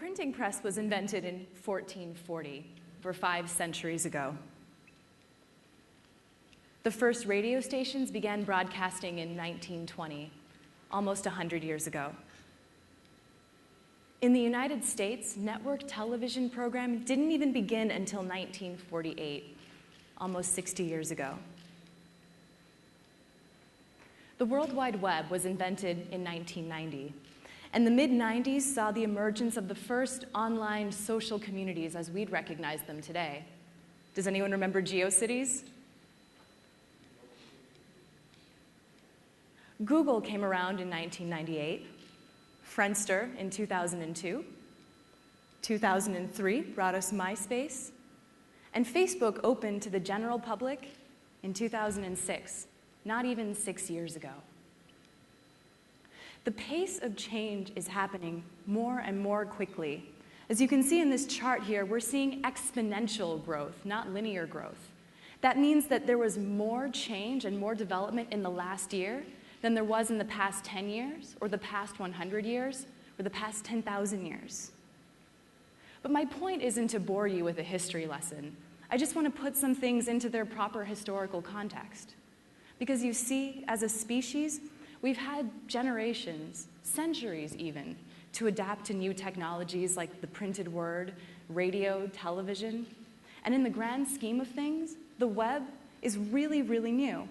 printing press was invented in 1440, over 5 centuries ago. The first radio stations began broadcasting in 1920, almost 100 years ago. In the United States, network television programming didn't even begin until 1948, almost 60 years ago. The World Wide Web was invented in 1990, and the mid-90s saw the emergence of the first online social communities as we'd recognize them today. Does anyone remember GeoCities? Google came around in 1998, Friendster in 2002, 2003 brought us MySpace, and Facebook opened to the general public in 2006, not even 6 years ago. The pace of change is happening more and more quickly. As you can see in this chart here, we're seeing exponential growth, not linear growth. That means that there was more change and more development in the last year than there was in the past 10 years, or the past 100 years, or the past 10,000 years. But my point isn't to bore you with a history lesson. I just want to put some things into their proper historical context. Because you see, as a species, we've had generations, centuries even, to adapt to new technologies like the printed word, radio, television. And in the grand scheme of things, the web is really, really new.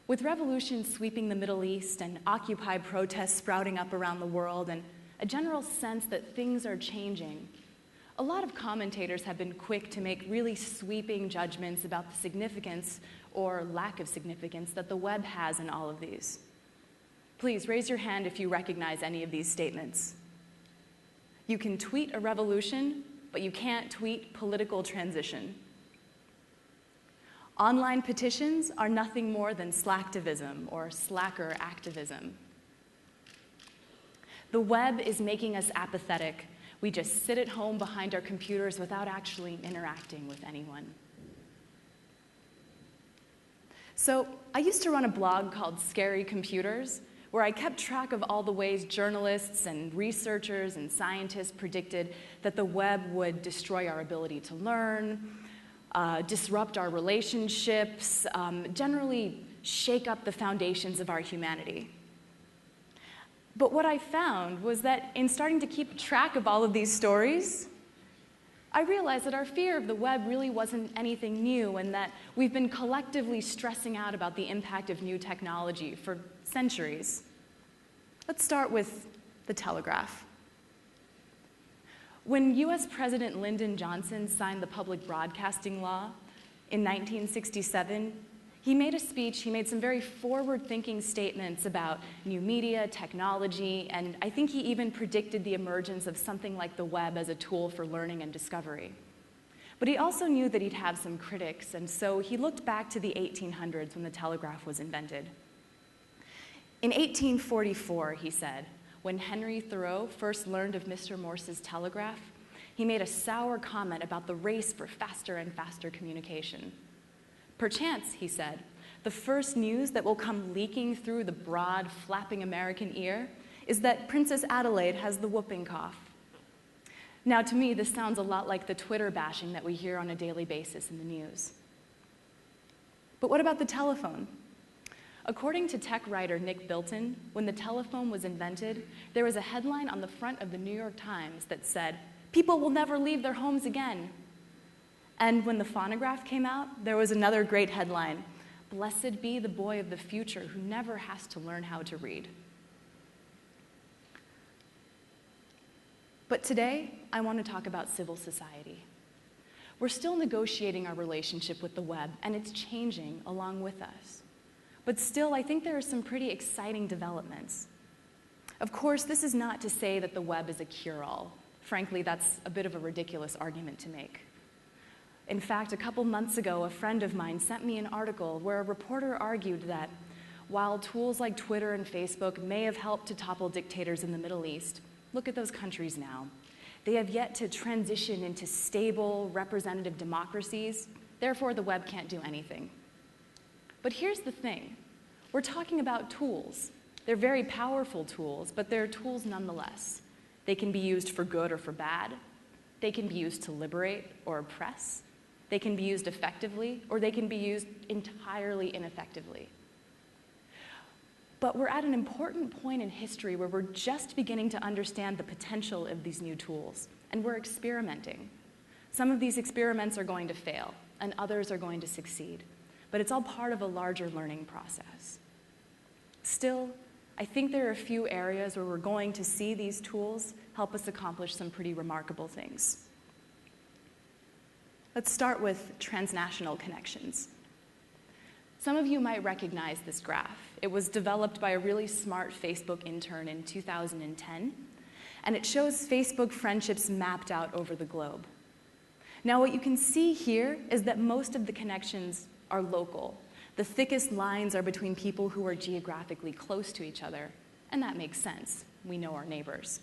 With revolutions sweeping the Middle East and Occupy protests sprouting up around the world and a general sense that things are changing, a lot of commentators have been quick to make really sweeping judgments about the significance or lack of significance that the web has in all of these. Please raise your hand if you recognize any of these statements. You can tweet a revolution, but you can't tweet political transition. Online petitions are nothing more than slacktivism or slacker activism. The web is making us apathetic. We just sit at home behind our computers without actually interacting with anyone. So I used to run a blog called Scary Computers, where I kept track of all the ways journalists and researchers and scientists predicted that the web would destroy our ability to learn, disrupt our relationships, generally shake up the foundations of our humanity. But what I found was that in starting to keep track of all of these stories, I realized that our fear of the web really wasn't anything new and that we've been collectively stressing out about the impact of new technology for centuries. Let's start with the telegraph. When US President Lyndon Johnson signed the Public Broadcasting Law in 1967, he made a speech, he made some very forward-thinking statements about new media, technology, and I think he even predicted the emergence of something like the web as a tool for learning and discovery. But he also knew that he'd have some critics, and so he looked back to the 1800s when the telegraph was invented. In 1844, he said, when Henry Thoreau first learned of Mr. Morse's telegraph, he made a sour comment about the race for faster and faster communication. Perchance, he said, the first news that will come leaking through the broad, flapping American ear is that Princess Adelaide has the whooping cough. Now, to me, this sounds a lot like the Twitter bashing that we hear on a daily basis in the news. But what about the telephone? According to tech writer Nick Bilton, when the telephone was invented, there was a headline on the front of the New York Times that said, "People will never leave their homes again." And when the phonograph came out, there was another great headline, "Blessed be the boy of the future who never has to learn how to read." But today, I want to talk about civil society. We're still negotiating our relationship with the web, and it's changing along with us. But still, I think there are some pretty exciting developments. Of course, this is not to say that the web is a cure-all. Frankly, that's a bit of a ridiculous argument to make. In fact, a couple months ago, a friend of mine sent me an article where a reporter argued that while tools like Twitter and Facebook may have helped to topple dictators in the Middle East, look at those countries now. They have yet to transition into stable, representative democracies. Therefore, the web can't do anything. But here's the thing. We're talking about tools. They're very powerful tools, but they're tools nonetheless. They can be used for good or for bad. They can be used to liberate or oppress. They can be used effectively, or they can be used entirely ineffectively. But we're at an important point in history where we're just beginning to understand the potential of these new tools, and we're experimenting. Some of these experiments are going to fail, and others are going to succeed, but it's all part of a larger learning process. Still, I think there are a few areas where we're going to see these tools help us accomplish some pretty remarkable things. Let's start with transnational connections. Some of you might recognize this graph. It was developed by a really smart Facebook intern in 2010, and it shows Facebook friendships mapped out over the globe. Now, what you can see here is that most of the connections are local. The thickest lines are between people who are geographically close to each other, and that makes sense. We know our neighbors.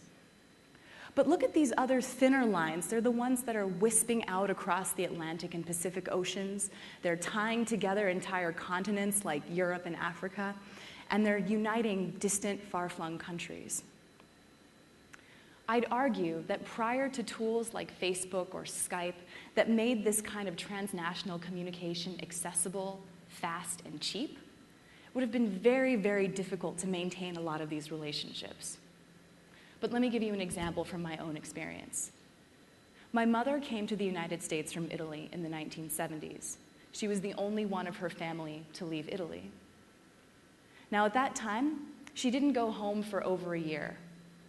But look at these other thinner lines. They're the ones that are wisping out across the Atlantic and Pacific Oceans. They're tying together entire continents like Europe and Africa, and they're uniting distant, far-flung countries. I'd argue that prior to tools like Facebook or Skype that made this kind of transnational communication accessible, fast, and cheap, it would have been very, very difficult to maintain a lot of these relationships. But let me give you an example from my own experience. My mother came to the United States from Italy in the 1970s. She was the only one of her family to leave Italy. Now, at that time, she didn't go home for over a year.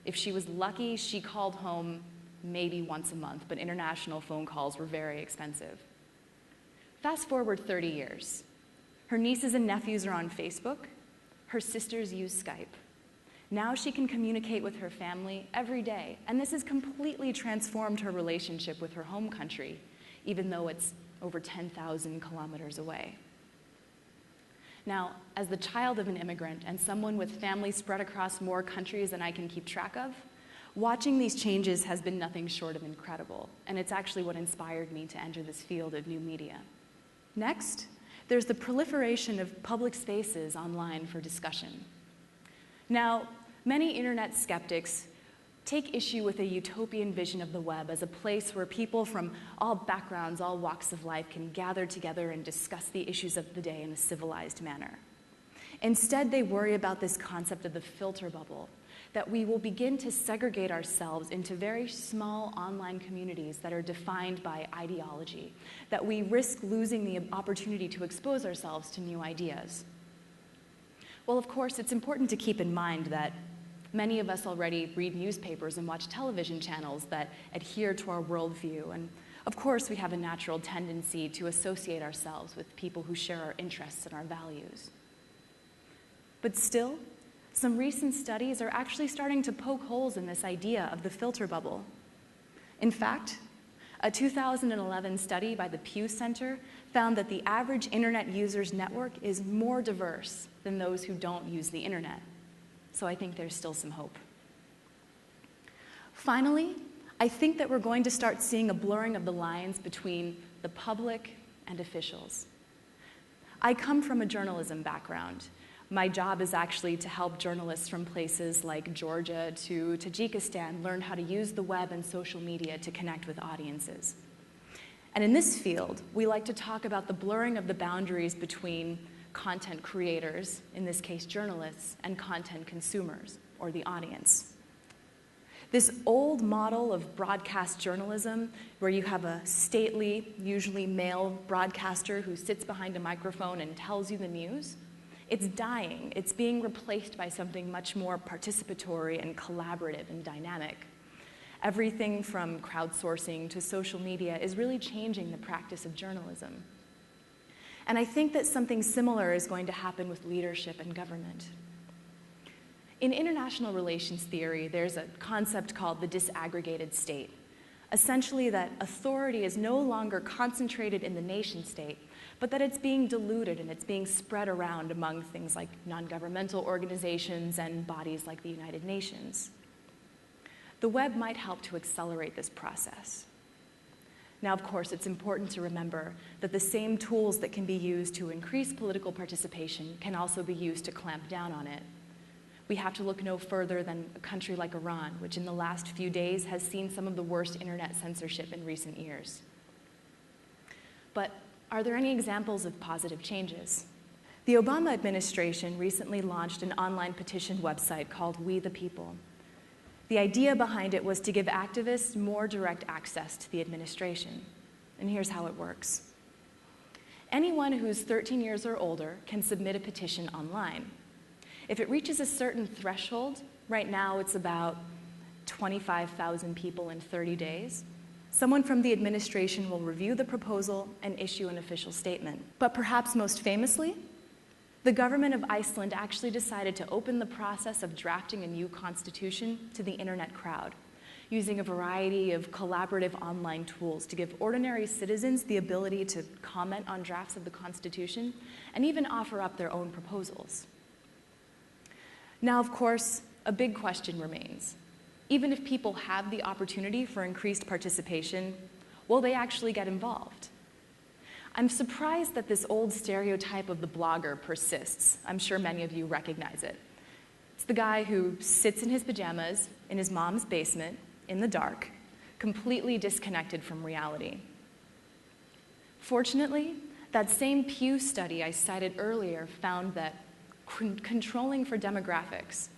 If she was lucky, she called home maybe once a month, but international phone calls were very expensive. Fast forward 30 years. Her nieces and nephews are on Facebook. Her sisters use Skype. Now she can communicate with her family every day, and this has completely transformed her relationship with her home country, even though it's over 10,000 kilometers away. Now, as the child of an immigrant and someone with family spread across more countries than I can keep track of, watching these changes has been nothing short of incredible, and it's actually what inspired me to enter this field of new media. Next, there's the proliferation of public spaces online for discussion. Now, many internet skeptics take issue with a utopian vision of the web as a place where people from all backgrounds, all walks of life can gather together and discuss the issues of the day in a civilized manner. Instead, they worry about this concept of the filter bubble, that we will begin to segregate ourselves into very small online communities that are defined by ideology, that we risk losing the opportunity to expose ourselves to new ideas. Well, of course, it's important to keep in mind that many of us already read newspapers and watch television channels that adhere to our worldview, and of course we have a natural tendency to associate ourselves with people who share our interests and our values. But still, some recent studies are actually starting to poke holes in this idea of the filter bubble. In fact, a 2011 study by the Pew Center found that the average internet user's network is more diverse than those who don't use the internet. So I think there's still some hope. Finally, I think that we're going to start seeing a blurring of the lines between the public and officials. I come from a journalism background. My job is actually to help journalists from places like Georgia to Tajikistan learn how to use the web and social media to connect with audiences. And in this field, we like to talk about the blurring of the boundaries between content creators, in this case journalists, and content consumers, or the audience. This old model of broadcast journalism, where you have a stately, usually male broadcaster who sits behind a microphone and tells you the news, it's dying. It's being replaced by something much more participatory and collaborative and dynamic. Everything from crowdsourcing to social media is really changing the practice of journalism. And I think that something similar is going to happen with leadership and government. In international relations theory, there's a concept called the disaggregated state. Essentially, that authority is no longer concentrated in the nation state, but that it's being diluted and it's being spread around among things like non-governmental organizations and bodies like the United Nations. The web might help to accelerate this process. Now, of course, it's important to remember that the same tools that can be used to increase political participation can also be used to clamp down on it. we have to look no further than a country like Iran, which in the last few days has seen some of the worst internet censorship in recent years. But are there any examples of positive changes? The Obama administration recently launched an online petition website called We the People. The idea behind it was to give activists more direct access to the administration. And here's how it works. Anyone who's 13 years or older can submit a petition online. If it reaches a certain threshold, right now it's about 25,000 people in 30 days, someone from the administration will review the proposal and issue an official statement. But perhaps most famously, the government of Iceland actually decided to open the process of drafting a new constitution to the internet crowd, using a variety of collaborative online tools to give ordinary citizens the ability to comment on drafts of the Constitution and even offer up their own proposals. Now, of course, a big question remains. Even if people have the opportunity for increased participation, will they actually get involved? I'm surprised that this old stereotype of the blogger persists. I'm sure many of you recognize it. It's the guy who sits in his pajamas in his mom's basement in the dark, completely disconnected from reality. Fortunately, that same Pew study I cited earlier found that controlling for demographics,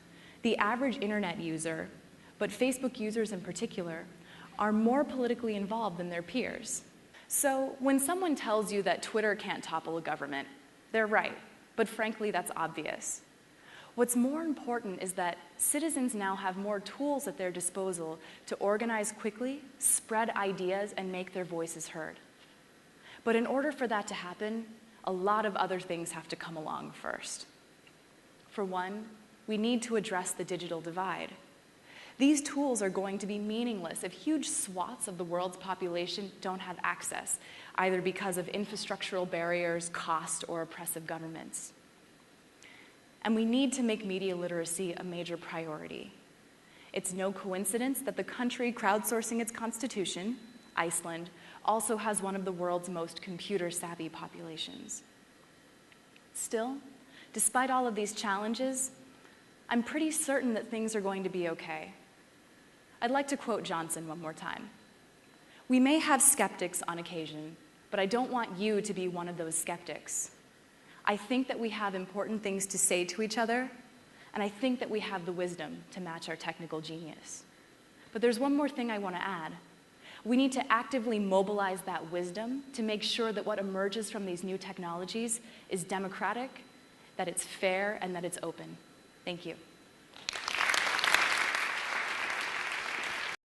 the average internet user, but Facebook users in particular, are more politically involved than their peers. So when someone tells you that Twitter can't topple a government, they're right, but frankly, that's obvious. What's more important is that citizens now have more tools at their disposal to organize quickly, spread ideas, and make their voices heard. But in order for that to happen, a lot of other things have to come along first. For one, we need to address the digital divide. These tools are going to be meaningless if huge swaths of the world's population don't have access, either because of infrastructural barriers, cost, or oppressive governments. And we need to make media literacy a major priority. It's no coincidence that the country crowdsourcing its constitution, Iceland, also has one of the world's most computer-savvy populations. Still, despite all of these challenges, I'm pretty certain that things are going to be okay. I'd like to quote Johnson one more time. "We may have skeptics on occasion, but I don't want you to be one of those skeptics. I think that we have important things to say to each other, and I think that we have the wisdom to match our technical genius. But there's one more thing I want to add. We need to actively mobilize that wisdom to make sure that what emerges from these new technologies is democratic, that it's fair, and that it's open." Thank you.